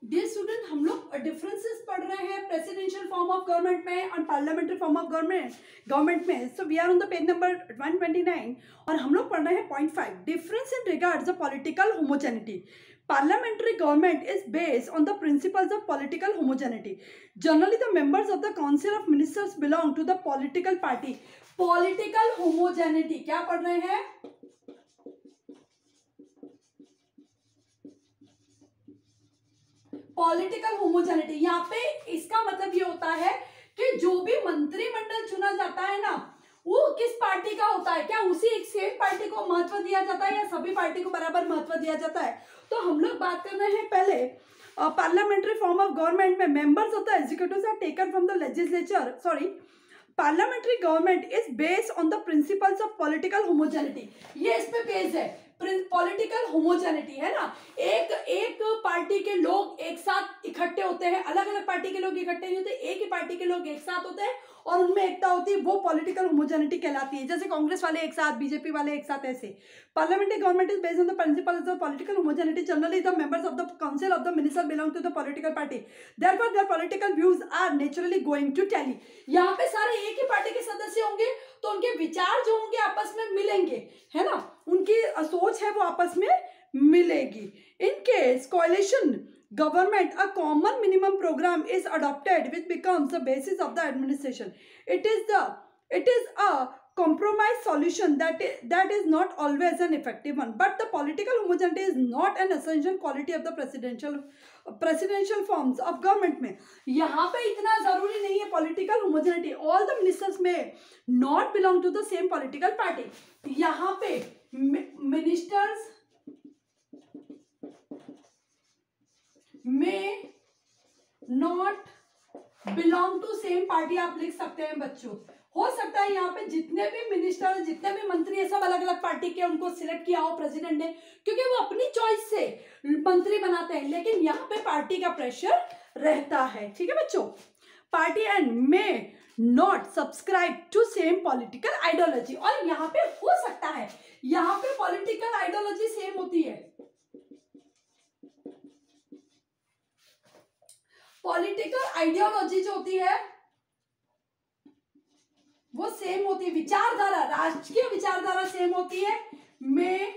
Dear student, हम लोग differences पढ़ रहे हैं प्रेसिडेंशियल फॉर्म ऑफ गवर्नमेंट में और पार्लियामेंट्री फॉर्म ऑफ गवर्नमेंट में. So we are on the page number 129 और हम लोग पढ़ रहे हैं point 5, difference in regards the political homogeneity. Parliamentary government is based on the principles of political homogeneity. Generally, the members of the Council of Ministers belong to the political party. Political homogeneity क्या पढ़ रहे हैं? Political homogeneity. यहाँ पे इसका मतलब ये होता है कि जो भी मंत्रिमंडल चुना जाता है ना, वो किस पार्टी का होता है. क्या उसी एक सेम पार्टी को महत्व दिया जाता है या सभी पार्टी को बराबर महत्व दिया जाता है? तो हम लोग बात कर रहे हैं पहले पार्लियामेंट्री फॉर्म ऑफ गवर्नमेंट में members of the executive are taken from the legislature. Parliamentary government is based on the principles of political homogeneity. ये इस पे बेस्ड है, पॉलिटिकल होमोजेनिटी है ना. एक पार्टी के लोग एक साथ इकट्ठे होते हैं, अलग अलग पार्टी के लोग इकट्ठे नहीं होते, एक ही पार्टी के लोग एक साथ होते हैं और उनमें एकता होती है, वो पॉलिटिकल होमोजेनिटी कहलाती है. जैसे कांग्रेस वाले एक साथ, बीजेपी वाले एक साथ, ऐसे. Parliamentary government is based on the principles of political homogeneity. Generally the members of the council of the minister belong to the political party. Therefore their political views are naturally going to tally. यहाँ पे सारे एक ही party के सदस्य होंगे तो उनके विचार जो होंगे आपस में मिलेंगे, है ना. उनकी सोच है वो आपस में मिलेगी. In case कोalition government, a common minimum program is adopted which becomes the basis of the administration. It is a compromise solution that is not always an effective one, but the political homogeneity is not an essential quality of the presidential forms of government. में यहाँ पे इतना जरूरी नहीं है political homogeneity. All the ministers may not belong to the same political party. यहाँ पे ministers may not belong to same party आप लिख सकते हैं बच्चों. हो सकता है यहाँ पे जितने भी मिनिस्टर, जितने भी मंत्री है, सब अलग अलग पार्टी के उनको सिलेक्ट किया हो प्रेसिडेंट ने, क्योंकि वो अपनी चॉइस से मंत्री बनाते हैं, लेकिन यहाँ पे पार्टी का प्रेशर रहता है. ठीक है बच्चों. Party and may not subscribe to same political ideology. और यहाँ पे हो सकता है यहाँ पे पॉलिटिकल आइडियोलॉजी सेम होती है, पॉलिटिकल आइडियोलॉजी जो होती है वो सेम होती है, विचारधारा, राजकीय विचारधारा सेम होती है, में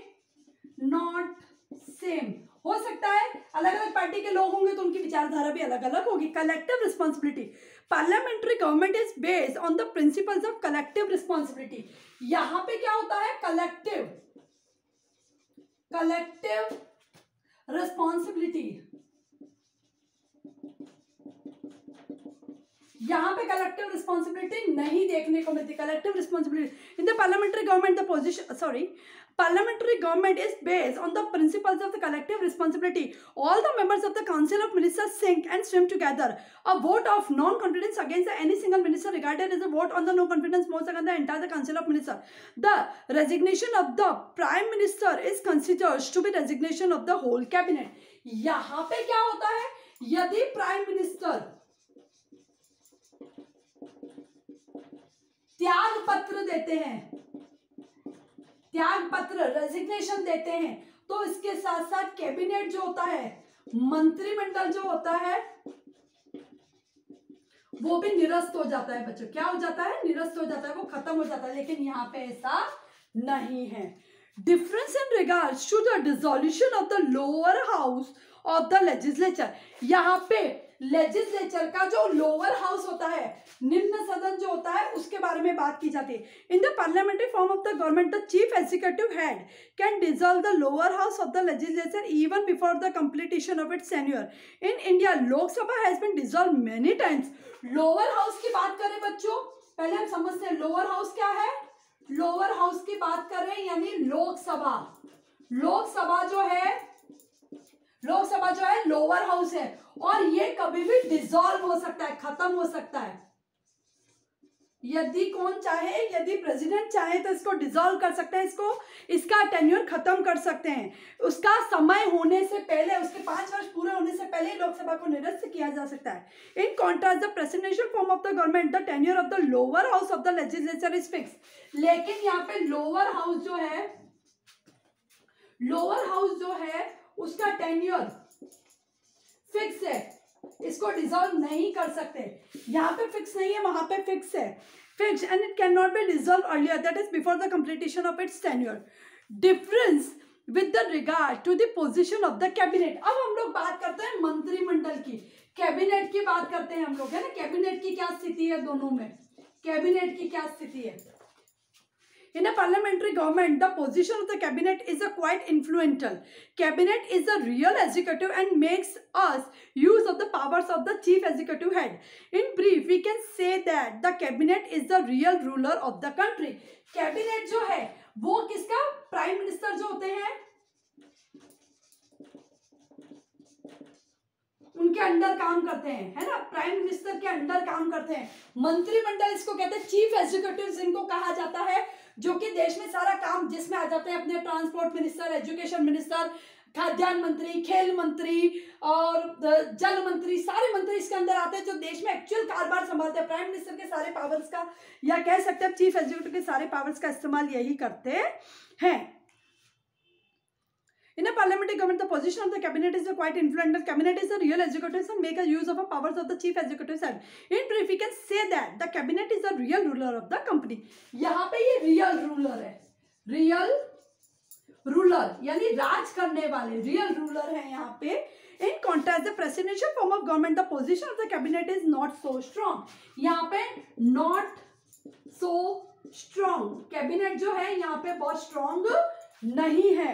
नॉट सेम. हो सकता है अलग अलग पार्टी के लोग होंगे तो उनकी विचारधारा भी अलग अलग होगी. Collective responsibility. Parliamentary government is based on the principles of collective responsibility. यहां पे क्या होता है? Collective responsibility. यहाँ पे कलेक्टिव रिस्पॉन्सिबिलिटी नहीं देखने को मिलती. Collective responsibility in the parliamentary government the position parliamentary government is based on the principles of the collective responsibility. All the members of the council of ministers sink and swim together. A vote of non-confidence against any single minister regarded as a vote on the no confidence motion against the entire council of ministers. The resignation of the prime minister is considered to be resignation of the whole cabinet. यहाँ पे क्या होता है? यदि prime minister त्याग पत्र देते हैं, त्याग पत्र रेजिग्नेशन देते हैं, तो इसके साथ साथ कैबिनेट जो होता है, मंत्रिमंडल जो होता है, वो भी निरस्त हो जाता है बच्चों. क्या हो जाता है? निरस्त हो जाता है, वो खत्म हो जाता है. लेकिन यहाँ पे ऐसा नहीं है. Difference in regards to the dissolution of the lower house of the legislature. यहाँ पे लेजिस्लेचर का जो लोअर हाउस होता है, निम्न सदन जो होता है, उसके बारे में बात की जाती है. In the parliamentary form of the government the chief executive head can dissolve the lower house of the legislature even before the completion of its tenure. In India Lok Sabha has been dissolve many times. Lower house की बात करें बच्चों, पहले हम समझते हैं lower house क्या है. लोअर हाउस की बात करें यानी लोकसभा. लोकसभा जो है लोअर हाउस है, और ये कभी भी डिसॉल्व हो सकता है, खत्म हो सकता है. यदि कौन चाहे, यदि प्रेसिडेंट चाहे तो इसको डिसॉल्व कर सकते हैं, इसका टेन्योर खत्म कर सकते हैं. उसका समय होने से पहले, उसके 5 वर्ष पूरे होने से पहले लोकसभा को निरस्त किया जा सकता है. In contrast the presidential form of the government the tenure of the lower house of the legislature is fix. लेकिन यहाँ पे लोअर हाउस जो है उसका टेन्योर फिक्स है, इसको डिसॉल्व नहीं कर सकते। यहाँ पे फिक्स नहीं है, वहां पे फिक्स है, fix, and it can not be dissolve earlier, that is before the completion of its tenure. Difference with the regard to the position of the cabinet. अब हम लोग बात करते हैं मंत्रिमंडल की, कैबिनेट की बात करते हैं हम लोग, है ना। कैबिनेट की क्या स्थिति है दोनों में, कैबिनेट की क्या स्थिति है। In a parliamentary government, the position of the cabinet is a quite influential. Cabinet is the real executive and makes us use of the powers of the chief executive head. In brief, we can say that the cabinet is the real ruler of the country. Cabinet जो है वो किसका, prime minister जो होते हैं उनके under काम करते हैं, है ना, प्राइम मिनिस्टर के अंडर काम करते हैं। मंत्रिमंडल इसको कहते हैं, चीफ एग्जीक्यूटिव इनको कहा जाता है, जो कि देश में सारा काम जिसमें आ जाते हैं अपने ट्रांसपोर्ट मिनिस्टर, एजुकेशन मिनिस्टर, खाद्यान्न मंत्री, खेल मंत्री और जल मंत्री, सारे मंत्री इसके अंदर आते हैं जो देश में एक्चुअल कारोबार संभालते हैं। प्राइम मिनिस्टर के सारे पावर्स का, या कह सकते हैं चीफ एग्जीक्यूटिव के सारे पावर्स का इस्तेमाल यही करते हैं। In a parliamentary government, the position of the cabinet is quite influential. Cabinet is the real executive and make a use of the powers of the chief executive head. In brief, we can say that the cabinet is the real ruler of the company. यहाँ पे ये real ruler है, real ruler यानी राज करने वाले, real ruler है यहाँ पे। In contrast, the presidential form of government, the position of the cabinet is not so strong. यहाँ पे not so strong, cabinet जो है यहाँ पे बहुत strong नहीं है।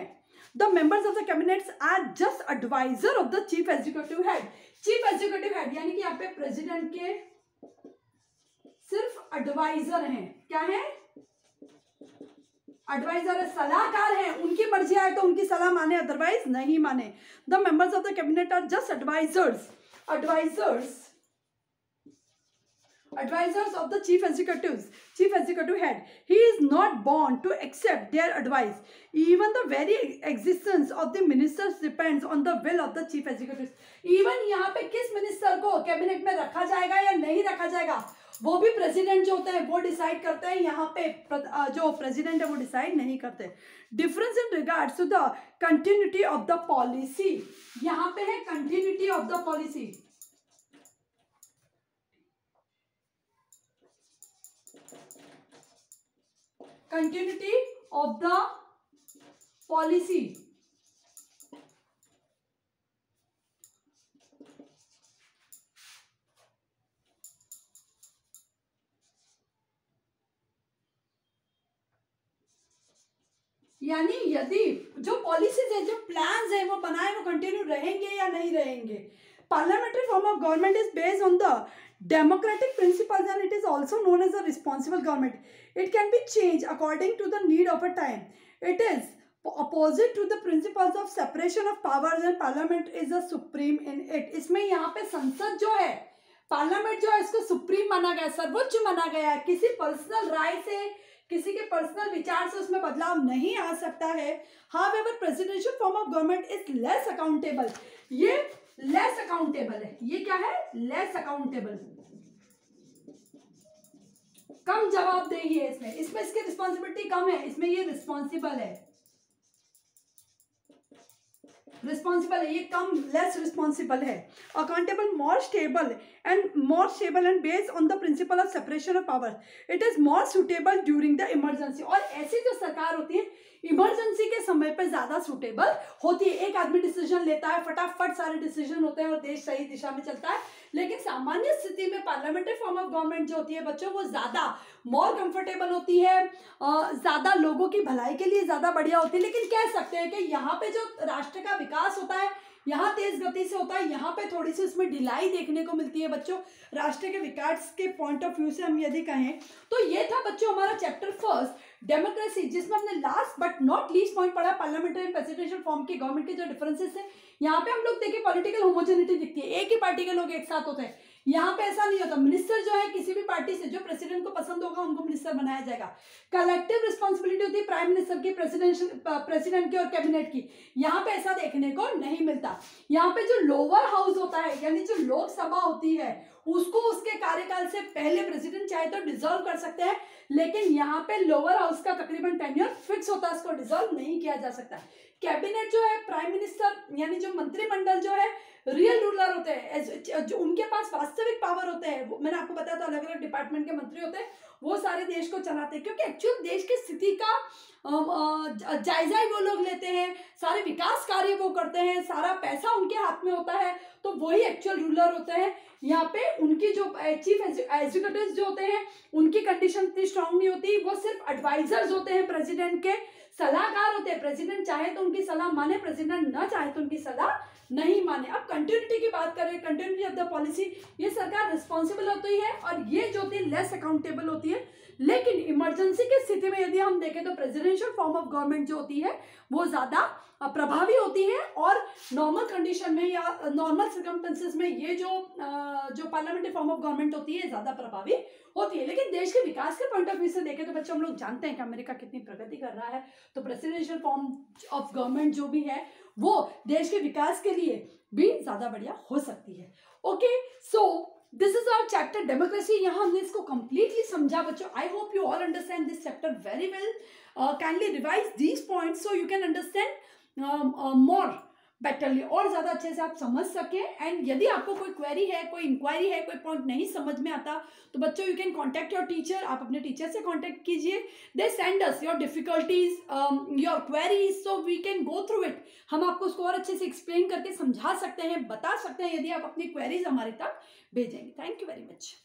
The members of the cabinet are just advisor of the chief executive head. Chief executive head यानी कि यहाँ पे प्रेसिडेंट के सिर्फ एडवाइजर हैं। क्या है, एडवाइजर है, सलाहकार हैं, उनकी मर्जी आए तो उनकी सलाह माने, अदरवाइज नहीं माने। The members of the cabinet are just advisors of the chief executive head. He is not bound to accept their advice. Even the very existence of the ministers depends on the will of the chief executive. Even यहाँ पे किस minister को cabinet में रखा जाएगा या नहीं रखा जाएगा, वो भी प्रेसिडेंट जो होते हैं वो डिसाइड करते हैं। यहाँ पे जो प्रेसिडेंट है वो डिसाइड नहीं करते। Difference in regards to the continuity of the policy, यहाँ पे है continuity of the policy. Continuity of the policy, यानी यदि जो पॉलिसीज है, जो प्लान्स है वो बनाए, वो कंटिन्यू रहेंगे या नहीं रहेंगे। Parliamentary form of government is based on the democratic principles and it is also known as a responsible government. It can be changed according to the need of a time. It is opposite to the principles of separation of powers and parliament is the supreme in it. इसमें यहाँ पे संसद जो है, parliament जो है, इसको supreme माना गया, सर्वोच्च माना गया है। किसी पर्सनल राय से, किसी के पर्सनल विचार से उसमें बदलाव नहीं आ सकता है। However, presidential form of government is less accountable. ये लेस अकाउंटेबल है। ये क्या है, लेस अकाउंटेबल, कम जवाबदेही है इसमें इसकी रिस्पॉन्सिबिलिटी कम है, इसमें ये रिस्पॉन्सिबल है, ये कम, लेस रिस्पॉन्सिबल है। Accountable more stable and based on the principle of separation of power. It is more suitable during the emergency. और ऐसी जो सरकार होती है इमरजेंसी के समय पे ज्यादा सुटेबल होती है। एक आदमी डिसीजन लेता है, फटाफट सारे डिसीजन होते हैं और देश सही दिशा में चलता है। लेकिन सामान्य स्थिति में पार्लियामेंट्री फॉर्म ऑफ गवर्नमेंट जो होती है बच्चों, वो ज्यादा मोर कंफर्टेबल होती है, ज्यादा लोगों की भलाई के लिए ज्यादा बढ़िया होती है। लेकिन कह सकते हैं कि यहाँ पे जो राष्ट्र का विकास होता है यहाँ तेज गति से होता है, यहाँ पे थोड़ी सी उसमें ढिलाई देखने को मिलती है बच्चों। राष्ट्र के विकास के पॉइंट ऑफ व्यू से हम यदि कहें तो ये था बच्चों हमारा चैप्टर फर्स्ट डेमोक्रेसी, जिसमें हमने last but not least point पढ़ा पार्लियामेंट्री एंड प्रेसिडेंशियल फॉर्म की गवर्नमेंट के जो डिफरेंसेस है। यहाँ पे हम लोग देखिए पॉलिटिकल होमोजेनिटी दिखती है, एक ही पार्टी के लोग एक साथ होते हैं। यहाँ पे ऐसा नहीं होता, मिनिस्टर जो है किसी भी पार्टी से, जो प्रेसिडेंट को पसंद होगा उनको मिनिस्टर बनाया जाएगा। कलेक्टिव रिस्पॉन्सिबिलिटी होती है प्राइम मिनिस्टर की, प्रेसिडेंट की और कैबिनेट की। यहाँ पे ऐसा देखने को नहीं मिलता। यहाँ पे जो लोअर हाउस होता है यानी जो लोकसभा होती है उसको उसके कार्यकाल से पहले प्रेसिडेंट चाहे तो डिसॉल्व कर सकते हैं, लेकिन यहाँ पे लोअर हाउस का तकरीबन टेन्योर फिक्स होता है, उसको डिसॉल्व नहीं किया जा सकता। कैबिनेट जो है, प्राइम मिनिस्टर यानी जो मंत्रिमंडल जो है रियल रूलर होते हैं, जो उनके पास वास्तविक पावर होते हैं। मैंने आपको बताया था अलग अलग डिपार्टमेंट के मंत्री होते हैं, वो सारे देश को चलाते हैं, क्योंकि एक्चुअल देश की स्थिति का जायजा ही वो लोग लेते हैं, सारे विकास कार्य वो करते हैं, सारा पैसा उनके हाथ में होता है, तो वही एक्चुअल रूलर होते हैं। यहाँ पे उनकी जो चीफ एग्जीक्यूटिव जो होते हैं उनकी कंडीशन इतनी स्ट्रांग नहीं होती, वो सिर्फ एडवाइजर्स होते हैं, प्रेसिडेंट के सलाहकार होते हैं। प्रेसिडेंट चाहे तो उनकी सलाह माने, प्रेसिडेंट ना चाहे तो उनकी सलाह नहीं माने। अब कंटिन्यूटी की बात करें, कंटिन्यूटी ऑफ द पॉलिसी, ये सरकार रिस्पॉन्सिबल होती है और ये जो होती है लेस अकाउंटेबल होती है। लेकिन इमरजेंसी की स्थिति में यदि हम देखें तो प्रेसिडेंशियल फॉर्म ऑफ गवर्नमेंट जो होती है वो ज्यादा प्रभावी होती है, और नॉर्मल कंडीशन में या नॉर्मल सर्कमस्टेंसेस में ये जो पार्लियामेंट्री फॉर्म ऑफ गवर्नमेंट होती है ज्यादा प्रभावी होती है। लेकिन देश के विकास के पॉइंट ऑफ व्यू से देखें तो बच्चों हम लोग जानते हैं कि अमेरिका कितनी प्रगति कर रहा है, तो प्रेसिडेंशियल फॉर्म ऑफ गवर्नमेंट जो भी है वो देश के विकास के लिए भी ज्यादा बढ़िया हो सकती है। Okay, so this is our chapter democracy. यहाँ हमने इसको कंप्लीटली समझा बच्चों। I hope you all understand this chapter very well. Kindly revise these points so you can understand more betterly, और ज्यादा अच्छे से आप समझ सके। एंड यदि आपको कोई क्वेरी है, कोई इंक्वायरी है, कोई पॉइंट नहीं समझ में आता, तो बच्चों you can contact your teacher, आप अपने टीचर से कॉन्टैक्ट कीजिए। They send us your difficulties, your queries, so we can go through it. हम आपको उसको और अच्छे से एक्सप्लेन करके समझा सकते हैं, बता सकते हैं, यदि आप अपनी क्वेरीज हमारे तक भेजेंगे। Thank you very much.